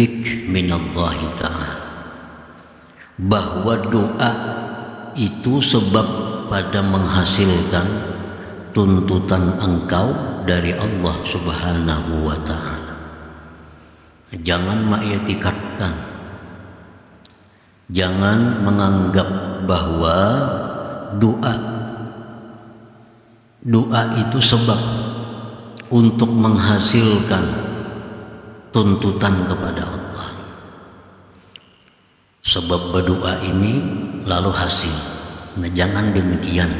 bik minallahi ta'ala, bahwa doa itu sebab pada menghasilkan tuntutan engkau dari Allah Subhanahu wa ta'ala. Jangan mengiktikadkan, jangan menganggap bahwa doa itu sebab untuk menghasilkan tuntutan kepada Allah. Sebab berdoa ini lalu hasil. Nah, jangan demikian.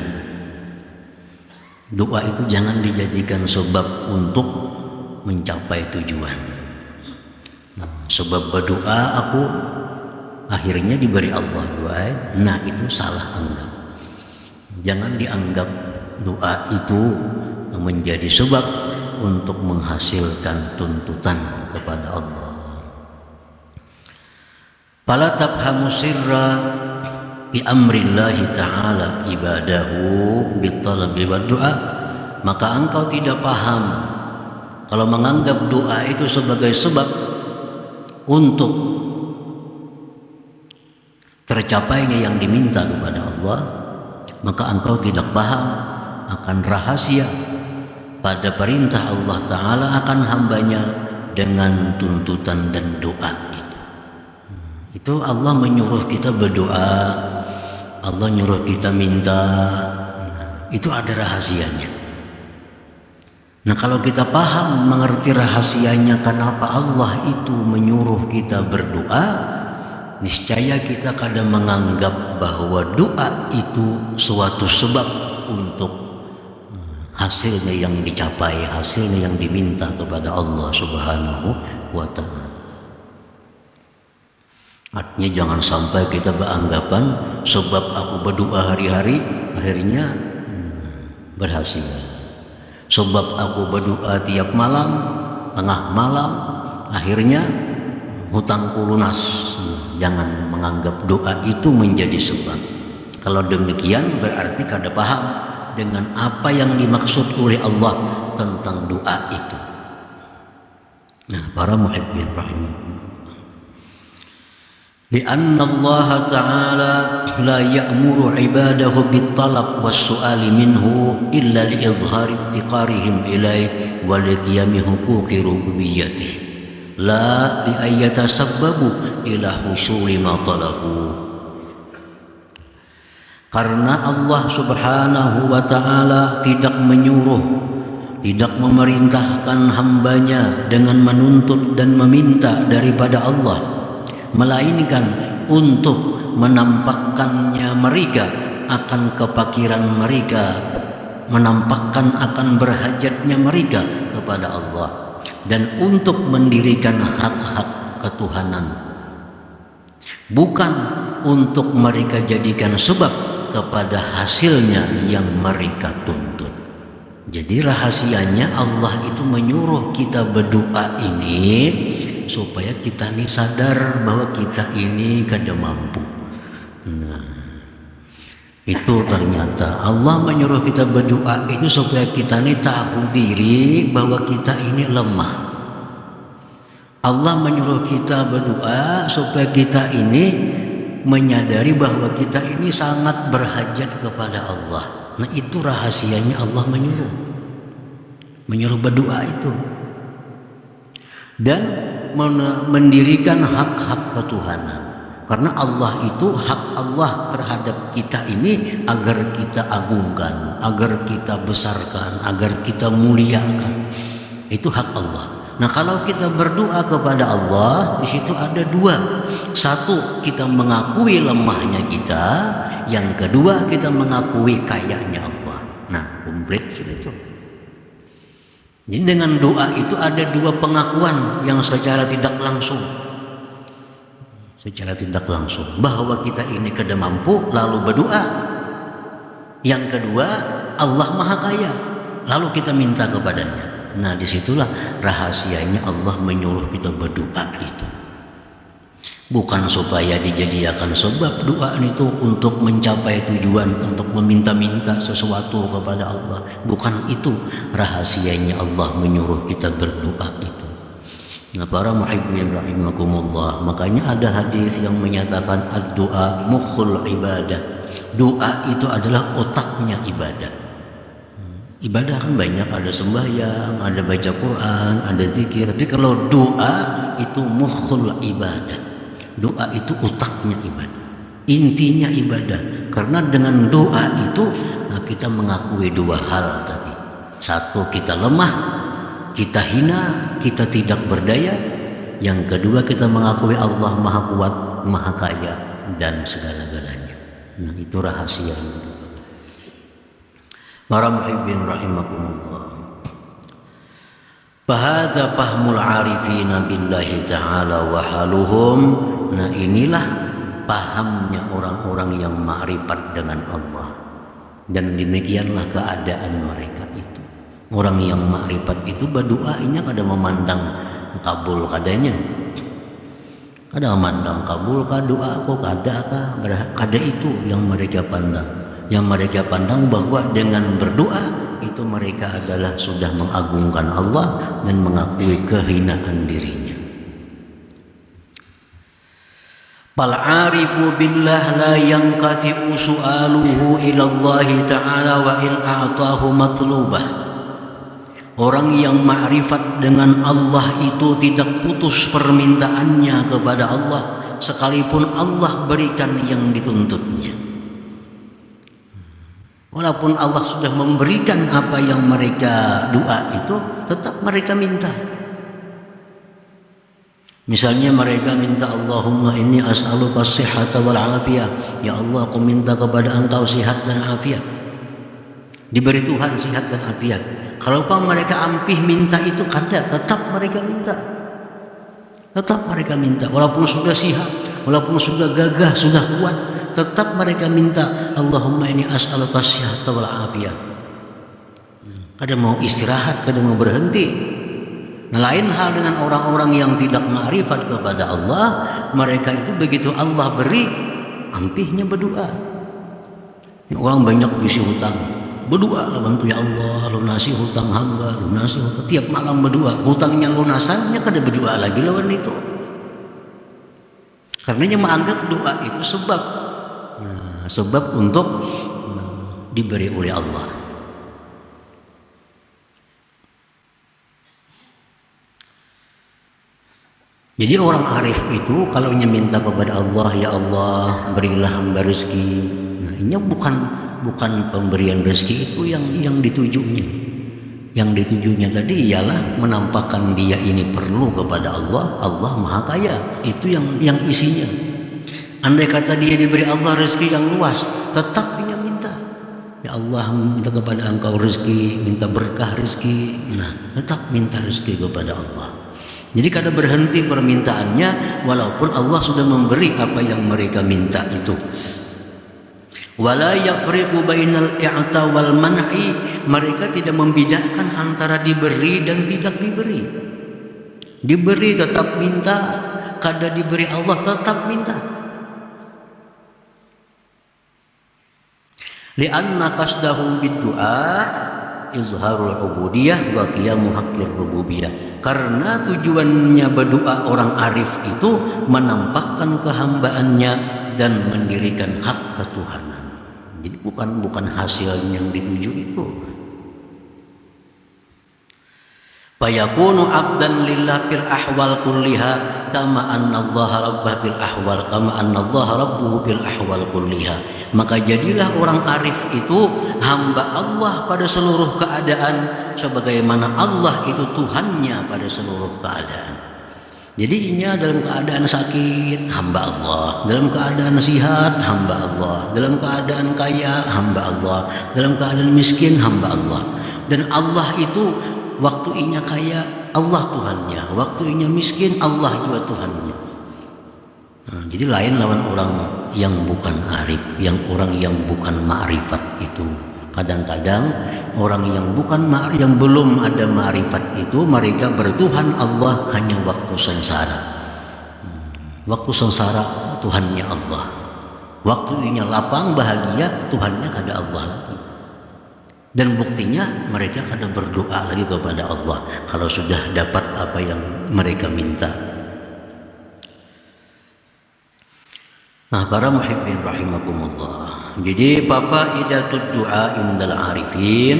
Doa itu jangan dijadikan sebab untuk mencapai tujuan. Sebab berdoa aku akhirnya diberi Allah doa. Nah, itu salah anggap. Jangan dianggap doa itu menjadi sebab untuk menghasilkan tuntutan kepada Allah. Fala tafhamu sirra bi amrillahi ta'ala ibadahu bitalabi wa doa, maka engkau tidak paham kalau menganggap doa itu sebagai sebab untuk tercapainya yang diminta kepada Allah, maka engkau tidak paham akan rahasia pada perintah Allah Ta'ala akan hambanya dengan tuntutan dan doa itu. Itu Allah menyuruh kita berdoa, Allah nyuruh kita minta, itu ada rahasianya. Nah, kalau kita paham mengerti rahasianya kenapa Allah itu menyuruh kita berdoa, niscaya kita kadang menganggap bahwa doa itu suatu sebab untuk hasilnya yang dicapai, hasilnya yang diminta kepada Allah Subhanahu wa ta'ala. Artinya jangan sampai kita beranggapan sebab aku berdoa hari-hari akhirnya berhasil. Sebab aku berdoa tiap malam, tengah malam, akhirnya hutangku lunas. Jangan menganggap doa itu menjadi sebab. Kalau demikian berarti kada paham dengan apa yang dimaksud oleh Allah tentang doa itu. Nah, para muhibbin rahimakumullah, lianna Allah Ta'ala la ya'muru ibadahu bittalab was-su'ali minhu illa li'izhari ibtiqarihim ilaih wa liqiyami huquqi rububiyyatih la li'ayyatasabbabu ila husuli ma talabu. Karena Allah Subhanahu wa ta'ala tidak menyuruh, tidak memerintahkan hambanya dengan menuntut dan meminta daripada Allah, melainkan untuk menampakkannya mereka akan kepakiran mereka, menampakkan akan berhajatnya mereka kepada Allah, dan untuk mendirikan hak-hak ketuhanan, bukan untuk mereka jadikan sebab kepada hasilnya yang mereka tuntut. Jadi rahasianya Allah itu menyuruh kita berdoa ini supaya kita ini sadar bahwa kita ini kada mampu. Nah, itu ternyata Allah menyuruh kita berdoa itu supaya kita ini tahu diri bahwa kita ini lemah. Allah menyuruh kita berdoa supaya kita ini menyadari bahwa kita ini sangat berhajat kepada Allah. Nah, itu rahasianya Allah menyuruh berdoa itu, dan mendirikan hak-hak ketuhanan. Karena Allah itu, hak Allah terhadap kita ini agar kita agungkan, agar kita besarkan, agar kita muliakan. Itu hak Allah. Nah, kalau kita berdoa kepada Allah, di situ ada dua. Satu, kita mengakui lemahnya kita. Yang kedua, kita mengakui kayanya Allah. Nah, komplit sudah itu. Jadi dengan doa itu ada dua pengakuan yang secara tidak langsung. Secara tidak langsung bahwa kita ini kada mampu, lalu berdoa. Yang kedua, Allah Maha Kaya, lalu kita minta kepadanya. Nah, disitulah rahasianya Allah menyuruh kita berdoa itu. Bukan supaya dijadikan sebab doa itu untuk mencapai tujuan, untuk meminta-minta sesuatu kepada Allah. Bukan itu rahasianya Allah menyuruh kita berdoa itu. Nah, para muhibbin rahimakumullah, makanya ada hadis yang menyatakan ad-du'a mukhul ibadah. Doa itu adalah otaknya ibadah. Ibadah kan banyak, ada sembahyang, ada baca Quran, ada zikir. Tapi kalau doa itu mukhul ibadah. Doa itu otaknya ibadah, intinya ibadah. Karena dengan doa itu kita mengakui dua hal tadi. Satu, kita lemah, kita hina, kita tidak berdaya. Yang kedua, kita mengakui Allah Maha Kuat, Maha Kaya, dan segala-galanya. Nah, itu rahasia. Para muhibbin rahimakumullah. Fahadha fahmul arifina billahi ta'ala wa haluhum. Nah, inilah pahamnya orang-orang yang ma'rifat dengan Allah. Dan demikianlah keadaan mereka itu. Orang yang ma'rifat itu berdoanya kada memandang kabul kadanya. Kada memandang kabul ka doa aku kada itu yang mereka pandang. Yang mereka pandang bahwa dengan berdoa itu mereka adalah sudah mengagungkan Allah dan mengakui kehinaan dirinya. Fal arifu billah la yanqati'u su'aluhu ila Allah ta'ala wa in a'tahu matlubah. Orang yang ma'rifat dengan Allah itu tidak putus permintaannya kepada Allah sekalipun Allah berikan yang dituntutnya. Walaupun Allah sudah memberikan apa yang mereka doa itu, tetap mereka minta. Misalnya mereka minta, Allahumma inni as'aluka as-sihhata wal afiyah. Ya Allah, aku minta kepada Engkau sihat dan afiat. Diberi Tuhan sihat dan afiat. Kalau mereka ampih minta itu kada, tetap mereka minta. Tetap mereka minta. Walaupun sudah sihat, walaupun sudah gagah, sudah kuat, tetap mereka minta, Allahumma inni as'aluka as-sihhata wal afiyah. Kada mau istirahat, kada mau berhenti. Nah, lain hal dengan orang-orang yang tidak ma'rifat kepada Allah. Mereka itu begitu Allah beri, ampihnya berdoa. Orang banyak bisi hutang, berdoa lah, bantu ya Allah, lunasi hutang hamba, lunasi hutang. Tiap malam berdoa, hutangnya lunasannya kada berdoa lagi lawan itu. Karena dia menganggap doa itu sebab untuk diberi oleh Allah. Jadi orang arif itu kalau minta kepada Allah, ya Allah berilah hamba rezeki. Nah, ini bukan pemberian rezeki itu yang ditujunya. Yang ditujunya tadi ialah menampakkan dia ini perlu kepada Allah. Allah Maha Kaya. Itu yang isinya. Andai kata dia diberi Allah rezeki yang luas, tetap dia minta, ya Allah minta kepada Engkau rezeki, minta berkah rezeki. Nah, tetap minta rezeki kepada Allah. Jadi kada berhenti permintaannya walaupun Allah sudah memberi apa yang mereka minta itu. Wala yafriqu bainal i'ta wal man'i. Mereka tidak membedakan antara diberi dan tidak diberi. Diberi tetap minta, kada diberi Allah tetap minta. Li'anna qasdahu bid-du'a izharul ubudiyah wa qiyamu haqqir rububiyah. Karena tujuannya berdoa orang arif itu menampakkan kehambaannya dan mendirikan hak ketuhanan. Jadi bukan hasil yang dituju itu. Fayakunu abdan lillah fil ahwal kulliha kama anna Allah rabbah fil ahwal kama anna Allah rabbuhu fil ahwal kulliha. Maka jadilah orang arif itu hamba Allah pada seluruh keadaan sebagaimana Allah itu Tuhannya pada seluruh keadaan. Jadi ini dalam keadaan sakit hamba Allah, dalam keadaan sehat hamba Allah, dalam keadaan kaya hamba Allah, dalam keadaan miskin hamba Allah. Dan Allah itu waktu inya kaya Allah Tuhannya, waktu inya miskin Allah juga Tuhannya. Nah, jadi lain lawan orang yang bukan arif, orang yang bukan ma'rifat itu. Kadang-kadang orang yang bukan yang belum ada ma'rifat itu mereka bertuhan Allah hanya waktu sengsara. Waktu sengsara Tuhannya Allah. Waktu inya lapang bahagia Tuhannya ada Allah lagi. Dan buktinya mereka kada berdoa lagi kepada Allah kalau sudah dapat apa yang mereka minta. Nah, para muhibbin rahimakumullah. Jadi faidatud du'a indal arifin,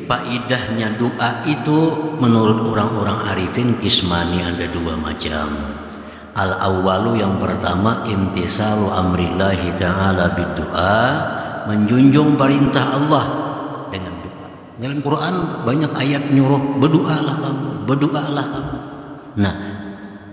faidahnya doa itu menurut orang-orang arifin kismani, ada dua macam. Al awwalu, yang pertama, imtisalu amrillahi ta'ala bid-du'a, menjunjung perintah Allah dengan doa. Dalam Quran banyak ayat nyuruh berdoalah kamu, berdoalah kamu. Nah,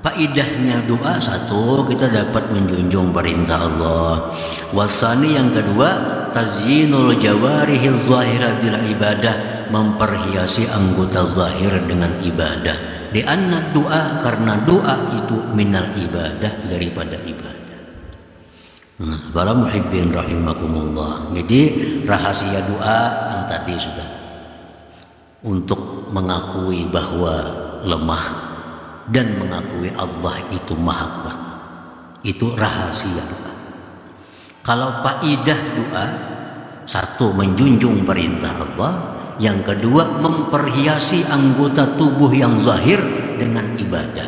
faidahnya doa satu, kita dapat menjunjung perintah Allah. Wasani, yang kedua, tazyinul jawarihil zahira bil ibadah, memperhiasi anggota zahir dengan ibadah. Di anna doa, karena doa itu minal ibadah, daripada ibadah. Nah, para muhibbin rahimakumullah. Jadi rahasia doa yang tadi sudah, untuk mengakui bahwa lemah dan mengakui Allah itu maha kuat. Itu rahasia doa. Kalau faidah doa, satu, menjunjung perintah Allah. Yang kedua, memperhiasi anggota tubuh yang zahir dengan ibadah.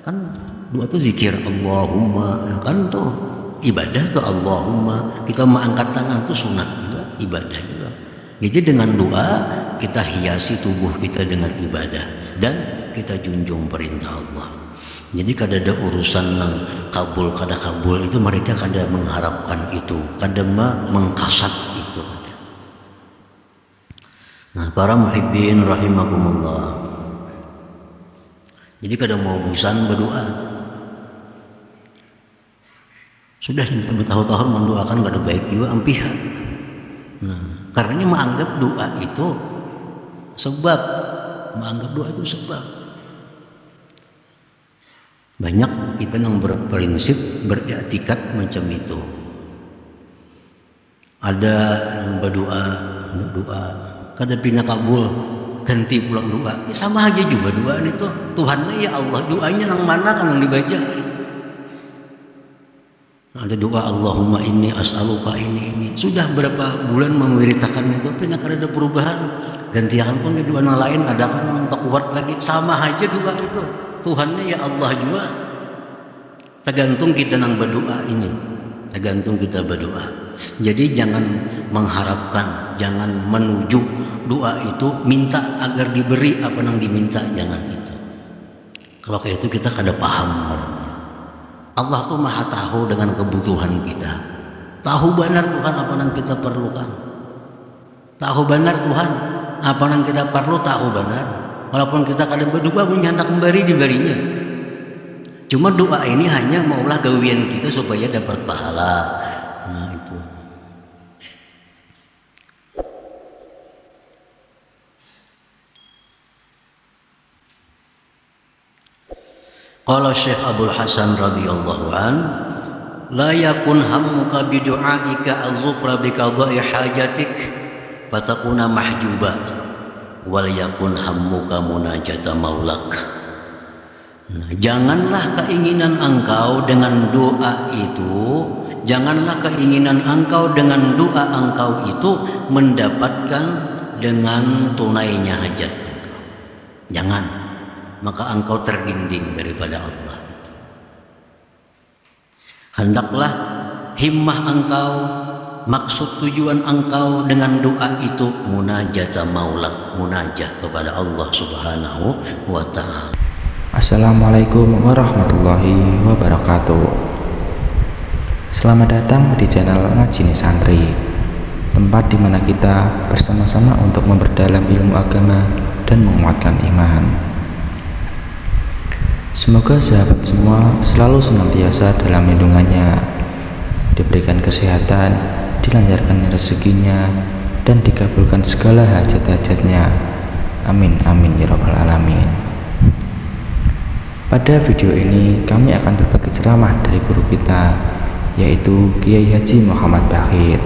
Kan doa itu zikir Allahumma, kan tuh ibadah tuh Allahumma. Kita mengangkat tangan tuh sunat juga, ibadah juga. Jadi dengan doa kita hiasi tubuh kita dengan ibadah dan kita junjung perintah Allah. Jadi kada ada urusan yang kabul kada kabul itu, mereka kada mengharapkan itu, kada mengkasat itu. Nah, para muhibbin rahimakumullah. Jadi kada mau bosan berdoa. Sudah bertahun-tahun mendoakan kada baik juga ampihan. Nah, karenanya menganggap doa itu sebab, menganggap doa itu sebab. Banyak kita yang berprinsip, beriktikad macam itu. Ada yang berdoa, kada pina kabul, ganti pulang doa. Ya, sama aja juga doa itu. Tuhannya ya Allah, doanya yang mana kan yang dibaca? Ada doa Allahumma inni as'aluka ini. Sudah berapa bulan memerintahkan itu, pina kada ada perubahan. Gantian pun doa yang lain, ada kan yang tak kuat lagi. Sama aja doa itu. Tuhannya ya Allah juga. Tergantung kita nang berdoa ini. Tergantung kita berdoa. Jadi jangan mengharapkan, jangan menuju doa itu minta agar diberi apa yang diminta, jangan itu. Kalau kayak itu kita kada paham. Allah tuh maha tahu dengan kebutuhan kita. Tahu benar Tuhan apa yang kita perlukan. Tahu benar Tuhan apa yang kita perlu, tahu benar. Walaupun kita kada berdoa punya hendak memberi, diberinya. Cuma doa ini hanya maulah gawian kita supaya dapat pahala. Nah, itu. Qala Syekh Abdul Hasan radhiyallahu an, la yakun hammuka bi du'aika azufra bi qada'i hajatik fatakuna mahjuba, wal yakun hammuka munajata maulak. Nah, janganlah keinginan engkau dengan doa itu, janganlah keinginan engkau dengan doa engkau itu mendapatkan dengan tunainya hajat engkau. Jangan, maka engkau terdinding daripada Allah. Hendaklah himmah engkau, maksud tujuan engkau dengan doa itu munajata maulak, munajah kepada Allah Subhanahu wa ta'ala. Assalamualaikum warahmatullahi wabarakatuh. Selamat datang di channel Ngajini Santri, tempat di mana kita bersama-sama untuk memperdalam ilmu agama dan menguatkan iman. Semoga sahabat semua selalu senantiasa dalam lindungannya, diberikan kesehatan, dilancarkan rezekinya, dan dikabulkan segala hajat-hajatnya. Amin amin ya rabbal alamin. Pada video ini kami akan berbagi ceramah dari guru kita, yaitu Kiai Haji Muhammad Bakhit.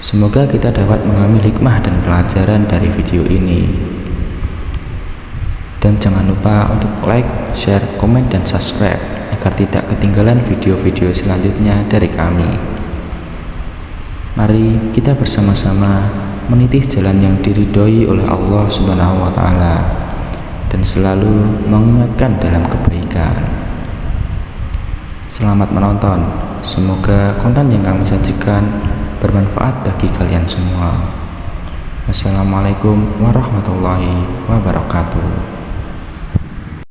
Semoga kita dapat mengambil hikmah dan pelajaran dari video ini. Dan jangan lupa untuk like, share, komen, dan subscribe agar tidak ketinggalan video-video selanjutnya dari kami. Mari kita bersama-sama meniti jalan yang diridhoi oleh Allah Subhanahu wa taala dan selalu mengingatkan dalam kebaikan. Selamat menonton. Semoga konten yang kami sajikan bermanfaat bagi kalian semua. Wassalamualaikum warahmatullahi wabarakatuh.